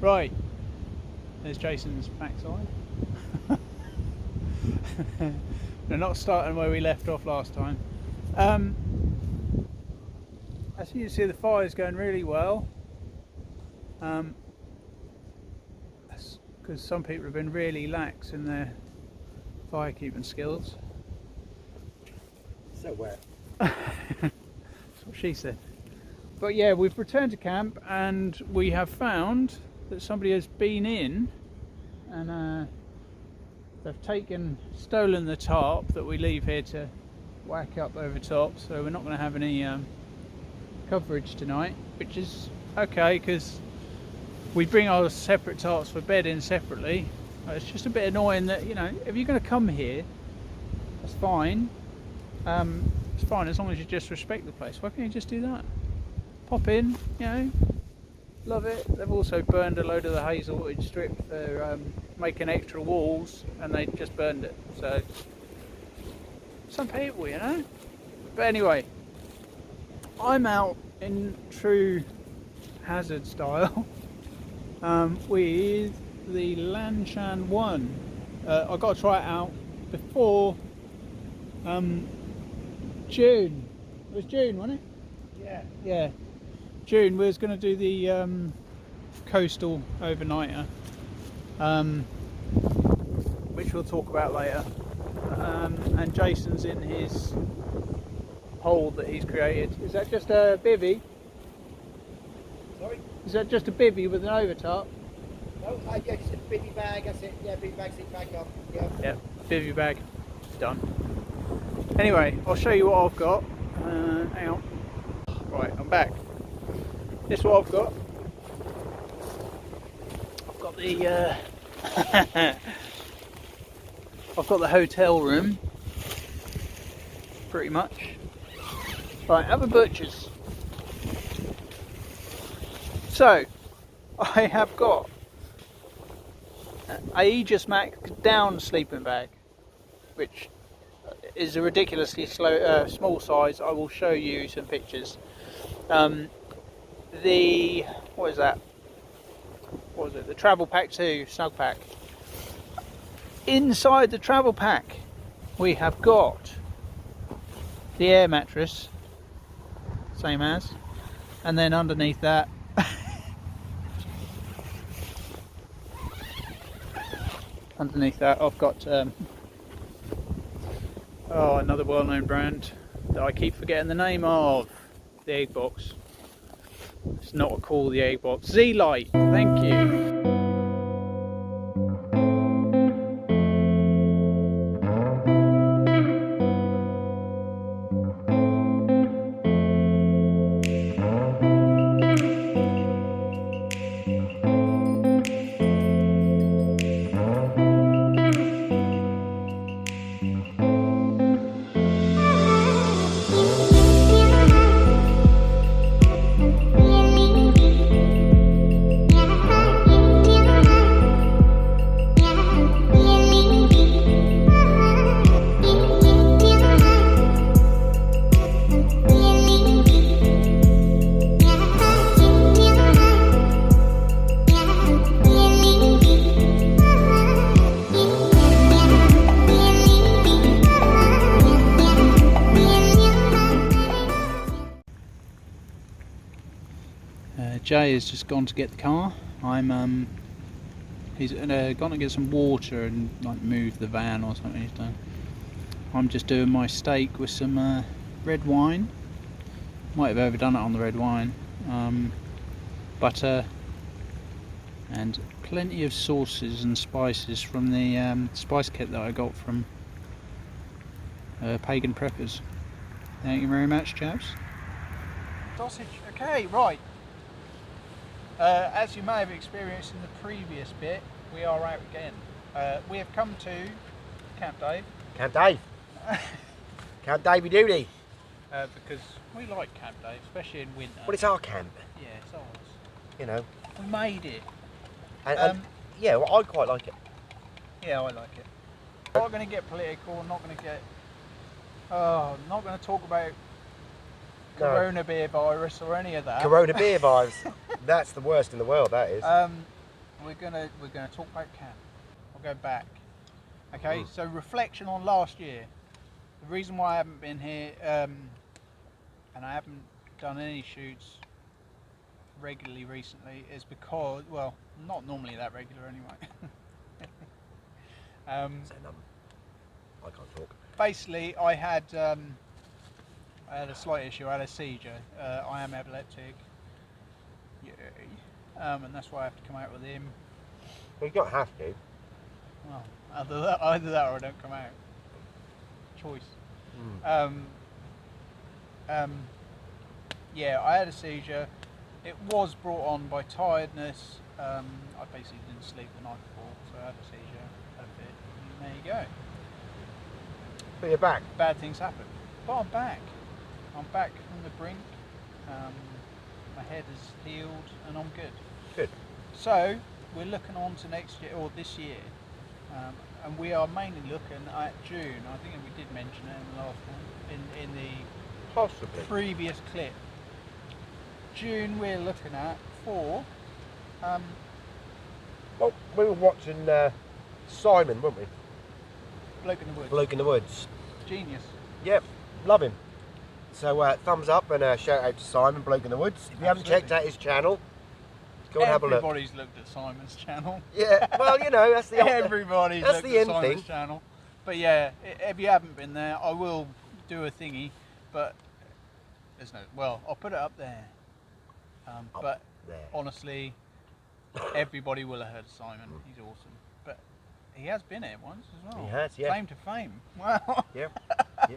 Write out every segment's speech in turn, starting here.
Right, there's Jason's backside. We're not starting where we left off last time. As you can see, the fire's going really well. That's because some people have been really lax in their fire keeping skills. So wet. That's what she said. But yeah, we've returned to camp and we have found that somebody has been in and they've stolen the tarp that we leave here to whack up over top, so we're not going to have any coverage tonight, which is okay because we bring our separate tarps for bedding separately. It's just a bit annoying that, you know, if you're going to come here, that's fine. It's fine as long as you just respect the place. Why can't you just do that? Pop in, you know, love it. They've also burned a load of the hazelwood strip for making extra walls, and they just burned it. So some people, you know. But anyway, I'm out in true hazard style with the Lanshan 1. I've got to try it out before June. It was June, wasn't it? Yeah. Yeah. June, we was going to do the coastal overnighter, which we'll talk about later. And Jason's in his hole that he's created. Is that just a bivvy? Sorry? Is that just a bivvy with an overtop? No, yeah, just a bivvy bag, that's it. Yeah, bivvy bag, sit back up. Yeah. Yeah, bivvy bag. Done. Anyway, I'll show you what I've got. Hang on. Right, I'm back. This is what I've got. I've got the I've got the hotel room, pretty much. Right, have a butcher's. So, I have got an aegismax down sleeping bag, which is a ridiculously small size. I will show you some pictures. What is that? What is it? The Travel Pack 2 Snug Pack. Inside the Travel Pack, we have got the air mattress, same as, and then underneath that, I've got another well-known brand that I keep forgetting the name of, the egg box. It's not called the egg box. Z-Light, thank you. Jay has just gone to get the car. He's gone to get some water and like move the van or something he's done. I'm just doing my steak with some red wine. Might have overdone it on the red wine. Butter and plenty of sauces and spices from the spice kit that I got from Pagan Preppers. Thank you very much, chaps. Sausage. Okay, right. As you may have experienced in the previous bit, we are out again. We have come to Camp Dave? Camp Dave. Camp Davey Doody. Because we like Camp Dave, especially in winter. Well, it's our camp. Yeah, it's ours. You know. We made it. And yeah, well, I quite like it. Yeah, I like it. I'm not going to get political. I'm not going to get. Oh, I'm not going to talk about Corona beer virus or any of that. Corona beer virus. That's the worst in the world. That is. We're gonna talk about camp. I'll go back. Okay, so reflection on last year. The reason why I haven't been here and I haven't done any shoots regularly recently is because, well, not normally that regular anyway. I can't talk. Basically, I had a slight issue. I had a seizure. I am epileptic. Yay. And that's why I have to come out with him. Well, you don't have to. Well, either that or I don't come out. Choice. Yeah, I had a seizure. It was brought on by tiredness. I basically didn't sleep the night before, so I had a seizure, had a fit, and there you go. But you're back. Bad things happen. But I'm back. I'm back from the brink. My head is healed and I'm good. Good. So we're looking on to next year, or this year, and we are mainly looking at June. I think we did mention it in the last one, in the Possibly. previous clip. June we're looking at for. Well, we were watching Simon, weren't we? Bloke in the Woods. Bloke in the Woods. Genius. Yep, love him. So thumbs up and shout out to Simon, Bloke in the Woods. If you haven't checked out his channel, go and have a look. Everybody's looked at Simon's channel. Yeah, well, you know, that's the Everybody's that's looked the at end Simon's thing. channel. But yeah, if you haven't been there, I will do a thingy. But there's no. Well, I'll put it up there. But there. honestly, everybody will have heard of Simon. He's awesome. But he has been here once as well. He has, yeah. Claim to fame. Wow. Yeah. Yeah.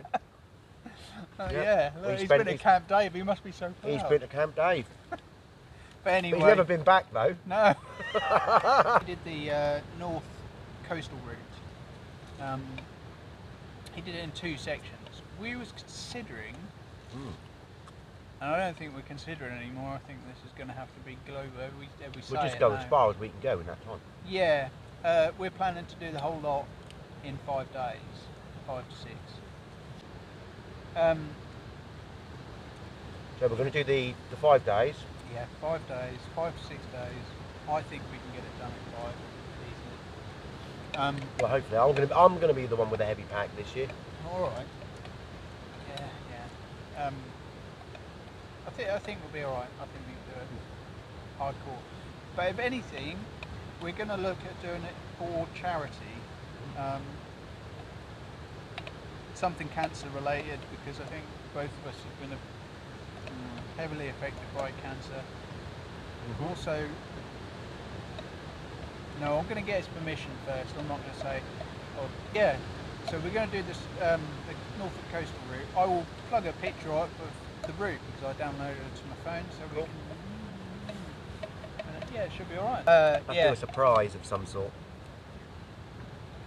Yeah. Look, Well, he's been at Camp Dave. He must be so proud. He's been to Camp Dave. But anyway. But he's never been back though. No. He did the north coastal route. He did it in 2 sections. We was considering, and I don't think we're considering anymore. I think this is going to have to be global. Every We'll just go as far as we can go in that time. Yeah, we're planning to do the whole lot in 5 days, 5 to 6. So we're going to do the 5 days. Yeah, 5 days, 5 to 6 days. I think we can get it done in 5 easily. Well, hopefully, I'm going to be the one with the heavy pack this year. All right. Yeah. I think we'll be all right. I think we can do it hardcore. But if anything, we're going to look at doing it for charity. Something cancer related, because I think both of us have been heavily affected by cancer. Also, no, I'm going to get his permission first. I'm not going to say, oh, yeah. So we're going to do this, the Norfolk coastal route. I will plug a picture up of the route because I downloaded it to my phone, so we can. Yeah, it should be all right. Do a surprise of some sort.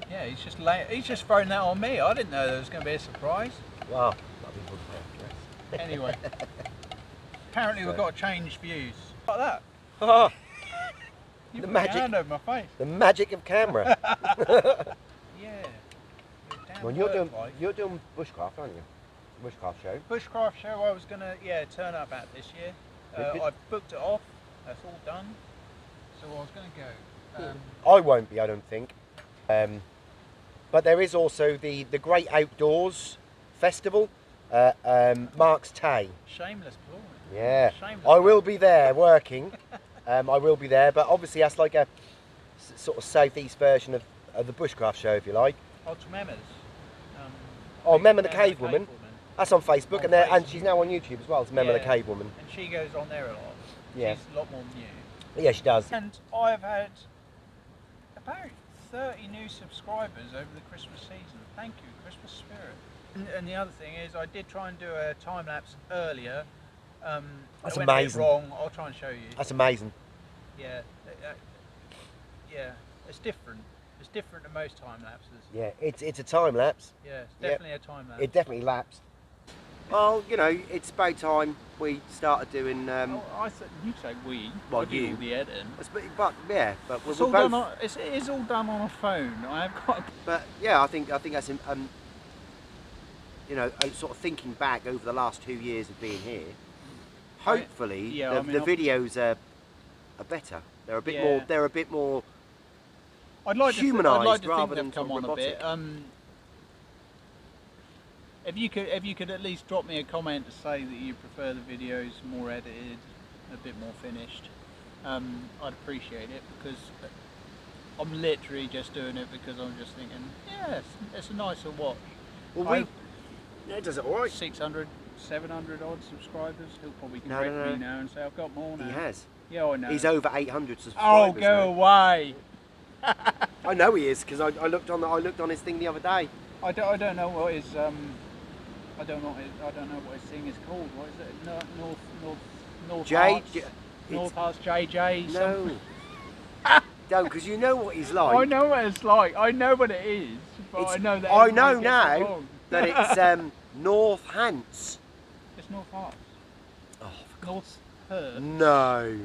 Yeah, he's just thrown that on me. I didn't know there was going to be a surprise. Wow, that'd be good. Anyway, apparently we've got to change views like that. Oh, You the put magic. your hand over my face. The magic of camera. Yeah. Well, you're doing bushcraft, aren't you? Bushcraft show. Bushcraft show. I was gonna turn up at this year. I booked it off. That's all done. So I was gonna go. I won't be, I don't think. But there is also the Great Outdoors Festival, Mark's Tay. Shameless plug. Yeah, Shameless I will be there working. I will be there, but obviously that's like a sort of southeast version of the bushcraft show, if you like. Oh, to Memma's. Memma the Cave Woman. That's on Facebook, and she's now on YouTube as well. It's Memma the Cave Woman. And she goes on there a lot. Yeah. She's a lot more new. Yeah, she does. And I've had about 30 new subscribers over the Christmas season. Thank you, Christmas spirit. And the other thing is, I did try and do a time lapse earlier. That's I went a bit amazing. wrong. I'll try and show you. That's amazing. Yeah, yeah, it's different. It's different to most time lapses. Yeah, it's a time lapse. Yeah, it's definitely a time lapse. It definitely lapsed. Well, you know, it's about time we started doing. Oh, I said you say we. Well, I do you. all the editing. But yeah, but It's we're all both. done on, it is all done on a phone. I have got. But yeah, I think that's you know, sort of thinking back over the last 2 years of being here. Hopefully, the videos are better. They're a bit more. They're a bit more. I'd like humanised to rather think than they've come on robotic. a bit. If you could at least drop me a comment to say that you prefer the videos more edited, a bit more finished, I'd appreciate it, because I'm literally just doing it because I'm just thinking, yeah, it's a nicer watch. Well, it does it all right. 600, 700 odd subscribers. He'll probably correct me now and say I've got more now. He has. Yeah, I know. He's over 800 subscribers. Oh, go now. away! I know he is, because I looked on his thing the other day. I don't know what his I don't know what his thing is called. What is it? North Hearts JJ. No. Don't, because you know what he's like. I know what it's like. I know what it is, but I know that. I know everyone gets it now wrong. that it's North Hants. It's North Hearts. Oh, North Hertz. no.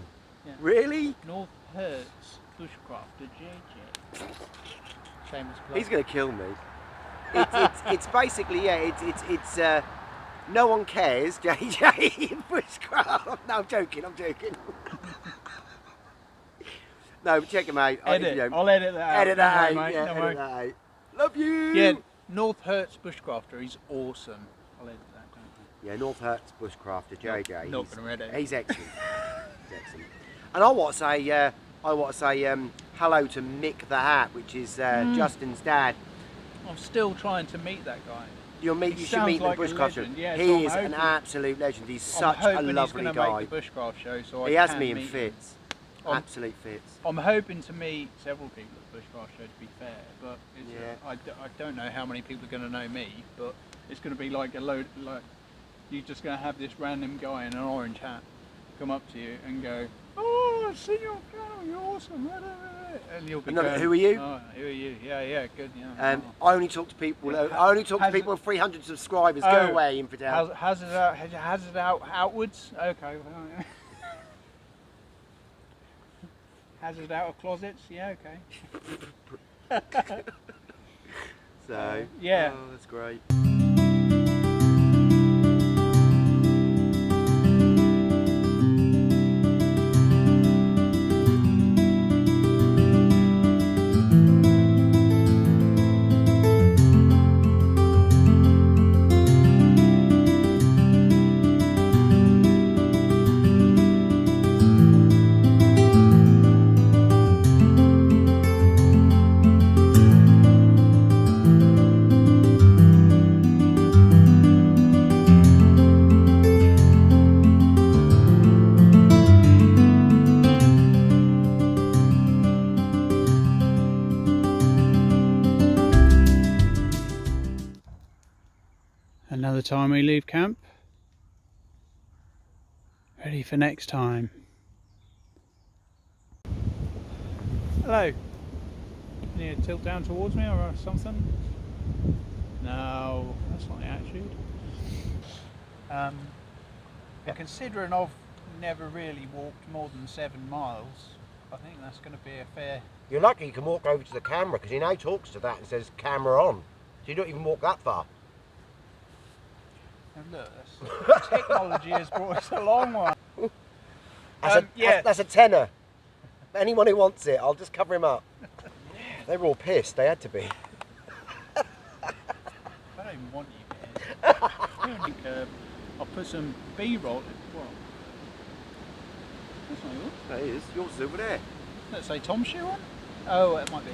Yeah. Really? North Hertz Bushcrafter JJ. Shameless plug. He's going to kill me. It's basically, yeah, it's no one cares, JJ Bushcraft. No, I'm joking. No, but check him out. Edit. I'll edit that out. Edit that out, mate. yeah, No edit worries. that out. Love you. Yeah, North Hertz Bushcrafter. He's awesome. I'll edit that down. Yeah, North Hertz Bushcrafter, JJ. Not going to edit. He's excellent. He's excellent. And I want to say hello to Mick the Hat, which is Justin's dad. I'm still trying to meet that guy. You should meet like the Bushcrafter. Yeah, he is an absolute legend. He's such a lovely he's guy. Make the Bushcraft show, so He I has can me in meet fits. him. Absolute fits. I'm hoping to meet several people at the Bushcraft show, to be fair, but it's, Yeah. I don't know how many people are going to know me, but it's going to be like a load, like you're just going to have this random guy in an orange hat come up to you and go, "Oh, I've seen your channel, you're awesome," and you'll be going, who are you? Oh, who are you? Yeah, good. Yeah. I only talk to people. I only talk to people with 300 subscribers. Go away, infidel. Has it out outwards? Okay. Well, has it out of closets? Yeah, okay. So yeah. Oh, that's great. Another time we leave camp. Ready for next time. Hello. You need to tilt down towards me or something? No, that's not the attitude. Considering I've never really walked more than 7 miles, I think that's going to be a fair... You're lucky you can walk over to the camera, because he now talks to that and says camera on. So you don't even walk that far. And look, technology has brought us a long one. That's a tenner. Anyone who wants it, I'll just cover him up. They were all pissed, they had to be. I don't even want you guys. I'll put some B-roll. What? That's not yours. That is, yours is over there. Let's say Tom shoe on? Oh, it might be.